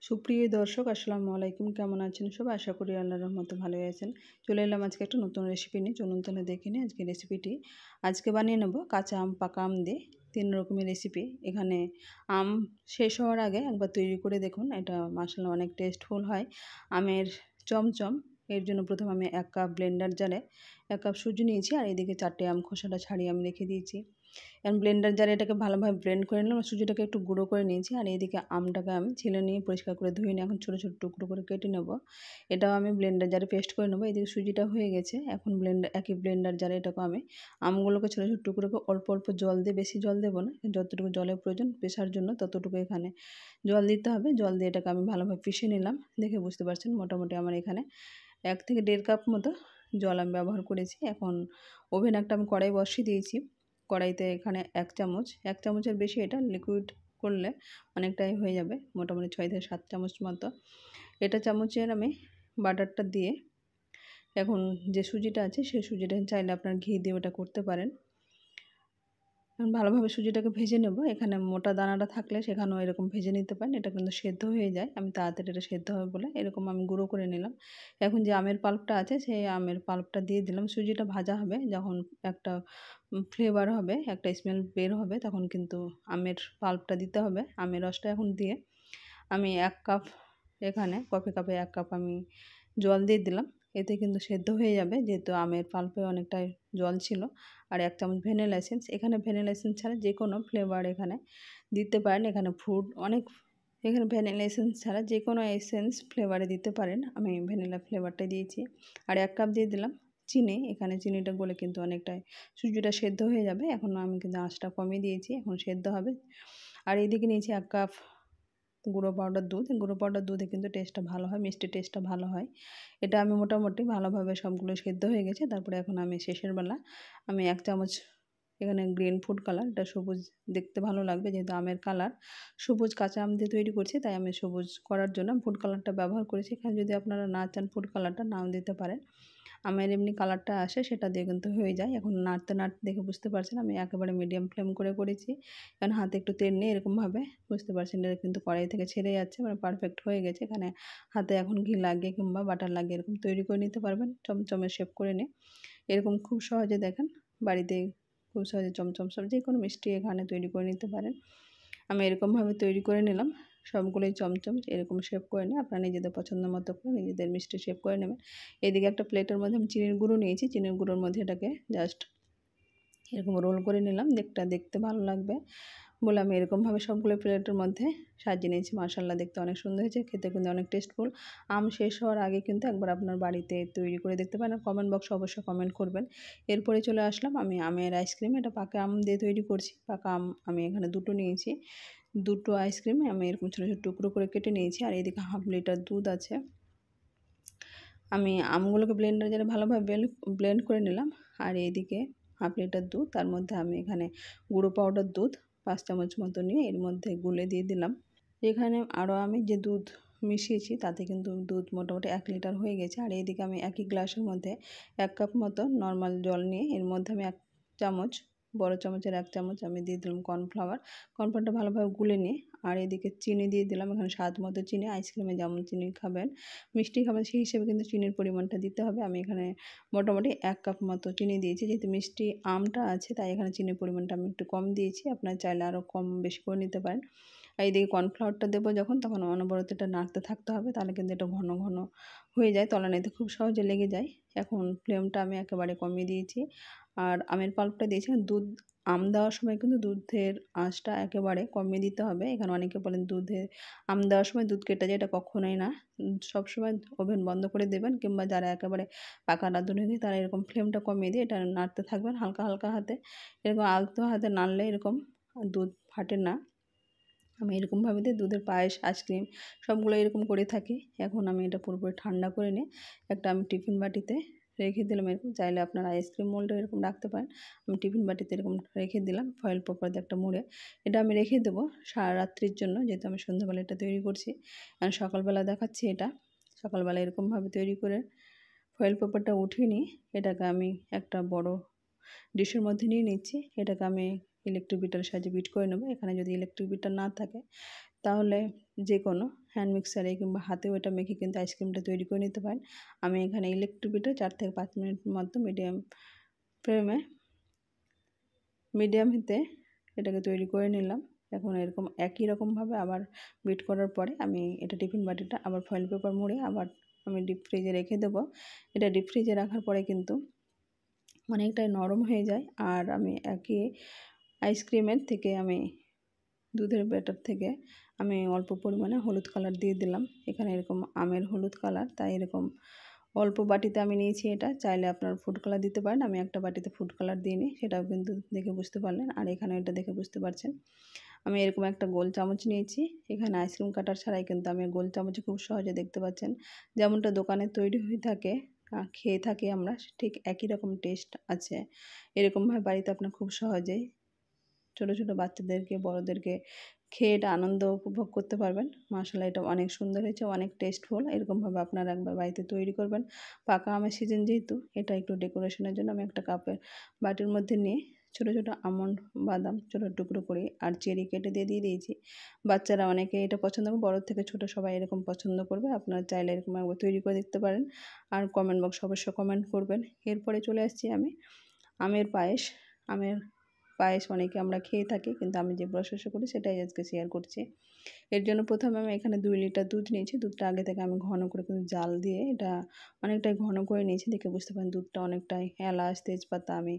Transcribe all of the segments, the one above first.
সুপ্রিয় দর্শক আসসালামু আলাইকুম, কেমন আছেন সবাই? আশা করি আল্লাহর রহমতে ভালোই আছেন। চলে এলাম আজকে একটা নতুন রেসিপি নিয়ে। চলুন তাহলে দেখে নিই আজকে রেসিপিটি। আজকে বানিয়ে নেব কাঁচা আম পাকা আম দিয়ে 3 রকমের রেসিপি। এখানে আম শেষ হওয়ার আগে একবার তৈরি করে দেখুন, এটা মাশাআল্লাহ অনেক টেস্টফুল হয়। আমের চমচম। এর জন্য প্রথমে আমি 1 কাপ ব্লেন্ডার জারে 1 কাপ সুজি নিয়েছি, আর এদিকে 4টে আম খোসাটা ছাড়িয়ে আমি রেখে দিয়েছি। এখন ব্লেন্ডার জারে এটাকে ভালোভাবে ব্লেন্ড করে নিলাম, সুজিটাকে একটু গুঁড়ো করে নিয়েছি। আর এইদিকে আমটাকে আমি ছিলে নিয়ে পরিষ্কার করে ধুয়ে নিয়ে এখন ছোটো ছোটো টুকরো করে কেটে নেব। এটাও আমি ব্লেন্ডার জারে পেস্ট করে নেবো। এদিকে সুজিটা হয়ে গেছে, এখন একই ব্লেন্ডার জারে এটাকে আমি আমগুলোকে ছোটো ছোটো টুকরো করে অল্প অল্প জল দিয়ে, বেশি জল দেবো না, যতটুকু জলের প্রয়োজন পেশার জন্য ততটুকু এখানে জল দিতে হবে। জল দিয়ে এটাকে আমি ভালোভাবে পিষে নিলাম। দেখে বুঝতে পারছেন মোটামুটি আমার এখানে 1 থেকে 1.5 কাপ মতো জল আমি ব্যবহার করেছি। এখন ওভেন একটা আমি কড়াই বসিয়ে দিয়েছি। কড়াইতে এখানে 1 চামচ, 1 চামচের বেশি এটা লিকুইড করলে অনেকটাই হয়ে যাবে, মোটামুটি 6 থেকে 7 চামচ মতো। এটা চামচের আমি বাটারটা দিয়ে এখন যে সুজিটা আছে সেই সুজিটা চাইলে আপনার ঘি দিয়ে ওটা করতে পারেন। ভালোভাবে সুজিটাকে ভেজে নেব। এখানে মোটা দানাটা থাকলে সেখানেও এরকম ভেজে নিতে পারেন, এটা কিন্তু সেদ্ধ হয়ে যায়। আমি তাড়াতাড়ি এটা সেদ্ধ হবে বলে এরকম আমি গুঁড়ো করে নিলাম। এখন যে আমের পাল্পটা আছে সেই আমের পাল্পটা দিয়ে দিলাম। সুজিটা ভাজা হবে, যখন একটা ফ্লেভার হবে, একটা স্মেল বের হবে, তখন কিন্তু আমের পাল্পটা দিতে হবে। আমের রসটা এখন দিয়ে আমি 1 কাপ, এখানে কফি কাপে 1 কাপ আমি জল দিয়ে দিলাম। এতে কিন্তু সেদ্ধ হয়ে যাবে, যেহেতু আমের পাল্পে অনেকটাই জল ছিল। আর 1 চামচ ভ্যানিলা এসেন্স, এখানে ভ্যানিলা এসেন্স ছাড়া যে কোনো ফ্লেভার এখানে দিতে পারেন। এখানে ফ্রুট অনেক, এখানে ভ্যানিলা এসেন্স ছাড়া যে কোনো এসেন্স ফ্লেভারে দিতে পারেন। আমি ভ্যানিলা ফ্লেভারটাই দিয়েছি। আর 1 কাপ দিয়ে দিলাম চিনি। এখানে চিনিটা গলে কিন্তু অনেকটাই সুজিটা সেদ্ধ হয়ে যাবে। এখন আমি কিন্তু আঁচটা কমিয়ে দিয়েছি, এখন সেদ্ধ হবে। আর এইদিকে নিয়েছি 1 কাপ গুঁড়ো পাউডার দুধ। গুঁড়ো পাউডার দুধে কিন্তু টেস্টটা ভালো হয়, মিষ্টি টেস্টটা ভালো হয়। এটা আমি মোটামুটি ভালোভাবে সবগুলো সেদ্ধ হয়ে গেছে। তারপরে এখন আমি শেষের বেলা আমি 1 চামচ এখানে গ্রিন ফুড কালার, এটা সবুজ দেখতে ভালো লাগবে, যেহেতু আমের কালার সবুজ কাঁচা আম দিয়ে তৈরি করছি, তাই আমি সবুজ করার জন্য ফুড কালারটা ব্যবহার করেছি। এখানে যদি আপনারা না চান ফুড কালারটা নাও দিতে পারেন। আমের এমনি কালারটা আসে সেটা দিয়ে কিন্তু হয়ে যায়। এখন নাড়তে নাড়তে দেখে বুঝতে পারছেন আমি একেবারে মিডিয়াম ফ্লেম করে করেছি। কারণ হাতে একটু তেল নিয়ে এরকমভাবে বুঝতে পারছেন এটা কিন্তু কড়াই থেকে ছেড়ে যাচ্ছে, মানে পারফেক্ট হয়ে গেছে। এখানে হাতে এখন ঘি লাগিয়ে কিংবা বাটার লাগিয়ে এরকম তৈরি করে নিতে পারবেন, চমচমের শেপ করে নিয়ে। এরকম খুব সহজে দেখেন বাড়িতে খুব সহজে চমচম সব যে কোনো মিষ্টি এখানে তৈরি করে নিতে পারেন। আমি এরকমভাবে তৈরি করে নিলাম সবগুলোই চমচম, এরকম শেপ করে নিয়ে আপনারা নিজেদের পছন্দ মতো করে নিজেদের মিষ্টি শেপ করে নেবেন। এদিকে একটা প্লেটের মধ্যে আমি চিনির গুঁড়ো নিয়েছি, চিনির গুঁড়োর মধ্যে এটাকে জাস্ট এরকম রোল করে নিলাম। দেখতে ভালো লাগবে বলে আমি এরকমভাবে সবগুলো প্লেটের মধ্যে সাজিয়ে নিয়েছি। মাশাআল্লাহ দেখতে অনেক সুন্দর হয়েছে, খেতে কিন্তু অনেক টেস্টফুল। আম শেষ হওয়ার আগে কিন্তু একবার আপনার বাড়িতে তৈরি করে দেখতে পারেন। কমেন্ট বক্সে অবশ্যই কমেন্ট করবেন। এরপরে চলে আসলাম আমি আমের আইসক্রিম। এটা পাকা আম দিয়ে তৈরি করছি। পাকা আম আমি এখানে 2টো নিয়েছি। 2টো আইসক্রিম আমি এরকম ছোটো ছোটো টুকরো করে কেটে নিয়েছি। আর এদিকে 1/2 লিটার দুধ আছে। আমি আমগুলোকে ব্লেন্ডার জারে ভালোভাবে ব্লেন্ড করে নিলাম। আর এইদিকে 1/2 লিটার দুধ, তার মধ্যে আমি এখানে গুঁড়ো পাউডার দুধ 5 চামচ মতো নিয়ে এর মধ্যে গুলে দিয়ে দিলাম। এখানে আরও আমি যে দুধ মিশিয়েছি তাতে কিন্তু দুধ মোটামুটি 1 লিটার হয়ে গেছে। আর এইদিকে আমি একই গ্লাসের মধ্যে 1 কাপ মতো নর্মাল জল নিয়ে এর মধ্যে আমি 1 চামচ, বড় চামচের 1 চামচ আমি দিয়ে দিলাম কর্নফ্লাওয়ার। কর্নফ্লাওয়ারটা ভালোভাবে গুলে নিয়ে আর এদিকে চিনি দিয়ে দিলাম। এখানে স্বাদ মতো চিনি, আইসক্রিমে যেমন চিনি খাবেন, মিষ্টি খাবেন সেই হিসেবে কিন্তু চিনির পরিমাণটা দিতে হবে। আমি এখানে মোটামুটি 1 কাপ মতো চিনি দিয়েছি, যেহেতু মিষ্টি আমটা আছে তাই এখানে চিনির পরিমাণটা আমি একটু কম দিয়েছি। আপনারা চাইলে আরও কম বেশি করে নিতে পারেন। আর এইদিকে কর্নফ্লাওয়ারটা দেবো যখন, তখন অনবরত এটা নাড়তে থাকতে হবে, তাহলে কিন্তু এটা ঘন ঘন হয়ে যায়, তলানিতে খুব সহজে লেগে যায়। এখন ফ্লেমটা আমি একেবারে কমিয়ে দিয়েছি। আর আমের পাল্পটা দিয়েছি। দুধ আম দেওয়ার সময় কিন্তু দুধের আঁচটা একেবারে কমিয়ে দিতে হবে। এখানে অনেকে বলেন দুধে আম দেওয়ার সময় দুধ কেটে যায়, এটা কখনোই না। সবসময় ওভেন বন্ধ করে দেবেন, কিংবা যারা একেবারে পাকা রাঁধুনি তারা এরকম ফ্লেমটা কমিয়ে দিয়ে এটা নাড়তে থাকবেন হালকা হালকা হাতে। এরকম আলতো হাতে নাড়লে এরকম দুধ ফাটে না। আমি এরকমভাবে দিয়ে দুধের পায়েস, আইসক্রিম সবগুলো এরকম করে থাকি। এখন আমি এটা পুরোপুরি ঠান্ডা করে নিয়ে একটা আমি টিফিন বাটিতে রেখে দিলাম। এরকম চাইলে আপনারা আইসক্রিম মোল্ডও এরকম রাখতে পারেন। আমি টিফিন বাটিতে এরকম রেখে দিলাম ফয়েল পেপার দিয়ে একটা মুড়ে। এটা আমি রেখে দেবো সারা রাত্রির জন্য, যেহেতু আমি সন্ধ্যাবেলা এটা তৈরি করছি। আর সকালবেলা দেখাচ্ছি এটা। সকালবেলা এরকমভাবে তৈরি করে ফয়েল পেপারটা উঠিয়ে নিই, এটাকে আমি একটা বড় ডিশের মধ্যে নিয়ে নিচ্ছি। এটাকে আমি ইলেকট্রিক বিটারের সাহায্যে বিট করে নেব। এখানে যদি ইলেকট্রিক বিটার না থাকে তাহলে যে কোনো হ্যান্ড মিক্সারে কিংবা হাতেও এটা মেখে কিন্তু আইসক্রিমটা তৈরি করে নিতে পারেন। আমি এখানে ইলেকট্রিক বিটে 4 থেকে 5 মিনিট মতো মিডিয়াম হিটে এটাকে তৈরি করে নিলাম। এখন এরকম একই রকমভাবে আবার বিট করার পরে আমি এটা টিফিন বাটিটা আবার ফয়েল পেপার মুড়ে আবার আমি ডিপ ফ্রিজে রেখে দেবো। এটা ডিপ ফ্রিজে রাখার পরে কিন্তু অনেকটাই নরম হয়ে যায়। আর আমি একই আইসক্রিমের থেকে আমি দুধের ব্যাটার থেকে আমি অল্প পরিমাণে হলুদ কালার দিয়ে দিলাম। এখানে এরকম আমের হলুদ কালার, তাই এরকম অল্প বাটিতে আমি নিয়েছি এটা। চাইলে আপনার ফুড কালার দিতে পারেন। আমি একটা বাটিতে ফুড কালার দিইনি, সেটাও কিন্তু দেখে বুঝতে পারলেন। আর এখানে এটা দেখে বুঝতে পারছেন আমি এরকম একটা গোল চামচ নিয়েছি। এখানে আইসক্রিম কাটার ছাড়াই কিন্তু আমি গোল চামচে খুব সহজে দেখতে পাচ্ছেন যেমনটা দোকানে তৈরি হয়ে থাকে, খেয়ে থাকি আমরা, ঠিক একই রকম টেস্ট আছে। এরকমভাবে বাড়িতে আপনার খুব সহজেই ছোটো ছোটো বাচ্চাদেরকে বড়োদেরকে খেয়ে এটা আনন্দ উপভোগ করতে পারবেন। মাশাআল্লাহ, এটা অনেক সুন্দর হয়েছে, অনেক টেস্টফুল। এরকমভাবে আপনারা একবার বাড়িতে তৈরি করবেন। পাকা আমের সিজন যেহেতু, এটা একটু ডেকোরেশনের জন্য আমি একটা কাপের বাটির মধ্যে নিয়ে ছোটো ছোটো আমন্ড বাদাম ছোটো টুকরো করে আর চেরি কেটে দিয়ে দিয়েছি। বাচ্চারা অনেকে এটা পছন্দ করবে, বড় থেকে ছোটো সবাই এরকম পছন্দ করবে। আপনারা চাইলে এরকম একবার তৈরি করে দেখতে পারেন। আর কমেন্ট বক্স অবশ্যই কমেন্ট করবেন। এরপরে চলে আসছি আমি আমের পায়েস। আমের পায়েস অনেকে আমরা খেয়ে থাকি, কিন্তু আমি যে প্রসেসে করি সেটাই আজকে শেয়ার করছি। এর জন্য প্রথমে আমি এখানে 2 লিটার দুধ নিয়েছি। দুধটা আগে থেকে আমি ঘন করে কিন্তু জাল দিয়ে এটা অনেকটাই ঘন করে নিয়েছি। দেখে বুঝতে পারেন দুধটা অনেকটাই, এলাচ, তেজপাতা, আমি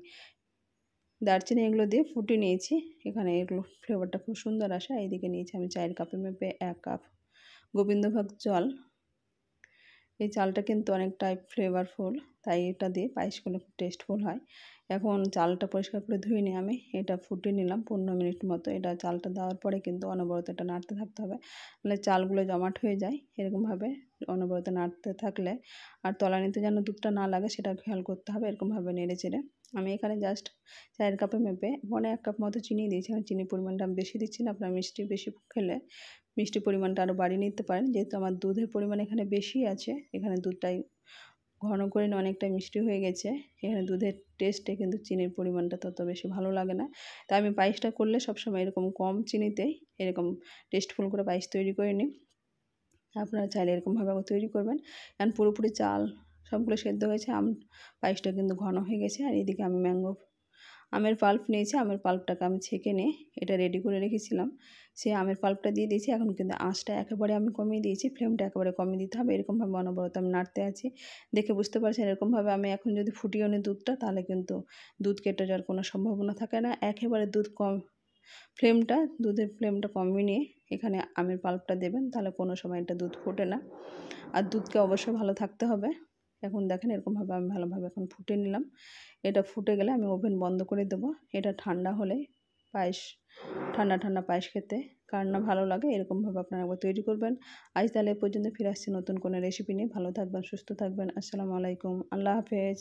দারচিনি এগুলো দিয়ে ফুটিয়ে নিয়েছি। এখানে এগুলো ফ্লেভারটা খুব সুন্দর আসে। এইদিকে নিয়েছি আমি চায়ের কাপে মেপে 1 কাপ গোবিন্দভোগ চাল। এই চালটা কিন্তু অনেকটাই ফ্লেভারফুল, তাই এটা দিয়ে পায়েসগুলো খুব টেস্টফুল হয়। এখন চালটা পরিষ্কার করে ধুয়ে নিয়ে আমি এটা ফুটিয়ে নিলাম 15 মিনিট মতো। এটা চালটা দেওয়ার পরে কিন্তু অনবরত এটা নাড়তে থাকতে হবে, নাহলে চালগুলো জমাট হয়ে যায়। এরকমভাবে অনবরত নাড়তে থাকলে আর তলানিতে যেন দুধটা না লাগে সেটা খেয়াল করতে হবে। এরকমভাবে নেড়ে চেড়ে আমি এখানে জাস্ট চায়ের কাপে মেপে 1 কাপ মতো চিনি দিয়েছি। আমি চিনির পরিমাণটা আমি বেশি দিচ্ছি না। আপনারা মিষ্টি বেশি খেলে মিষ্টির পরিমাণটা আরও বাড়িয়ে নিতে পারেন। যেহেতু আমার দুধের পরিমাণ এখানে বেশি আছে, এখানে দুধটাই ঘন করে নিয়ে অনেকটা মিষ্টি হয়ে গেছে। এখানে দুধের টেস্টে কিন্তু চিনির পরিমাণটা তত বেশি ভালো লাগে না। তাই আমি পায়েসটা করলে সবসময় এরকম কম চিনিতেই এরকম টেস্টফুল করে পায়েস তৈরি করে নিই। আপনারা চাইলে এরকমভাবে তৈরি করবেন। কারণ পুরোপুরি চাল সবগুলো সেদ্ধ হয়েছে, পায়েসটা কিন্তু ঘন হয়ে গেছে। আর এদিকে আমি আমের পাল্প নিয়েছি। আমের পাল্পটাকে আমি ছেঁকে নিয়ে এটা রেডি করে রেখেছিলাম। সেই আমের পাল্পটা দিয়ে দিয়েছি। এখন কিন্তু আঁচটা একেবারে আমি কমিয়ে দিয়েছি, ফ্লেমটা একেবারে কমিয়ে দিতে হবে। এরকমভাবে অনবরত আমি নাড়তে আছি। দেখে বুঝতে পারছেন এরকমভাবে আমি এখন যদি ফুটিয়ে নিই দুধটা, তাহলে কিন্তু দুধ কেটে যাওয়ার কোনো সম্ভাবনা থাকে না। একেবারে দুধের ফ্লেমটা কমিয়ে নিয়ে এখানে আমের পাল্পটা দেবেন, তাহলে কোনো সময় এটা দুধ ফোটে না। আর দুধকে অবশ্যই ভালো থাকতে হবে। এখন দেখেন এরকমভাবে আমি ভালোভাবে এখন ফুটিয়ে নিলাম। এটা ফুটে গেলে আমি ওভেন বন্ধ করে দেবো। এটা ঠান্ডা হলে পায়েস, ঠান্ডা ঠান্ডা পায়েস খেতে কার না ভালো লাগে। এরকমভাবে আপনারা একবার তৈরি করবেন। আজ তাহলে এ পর্যন্ত, ফিরে আসছি নতুন কোনো রেসিপি নিয়ে। ভালো থাকবেন, সুস্থ থাকবেন। আসসালামু আলাইকুম, আল্লাহ হাফেজ।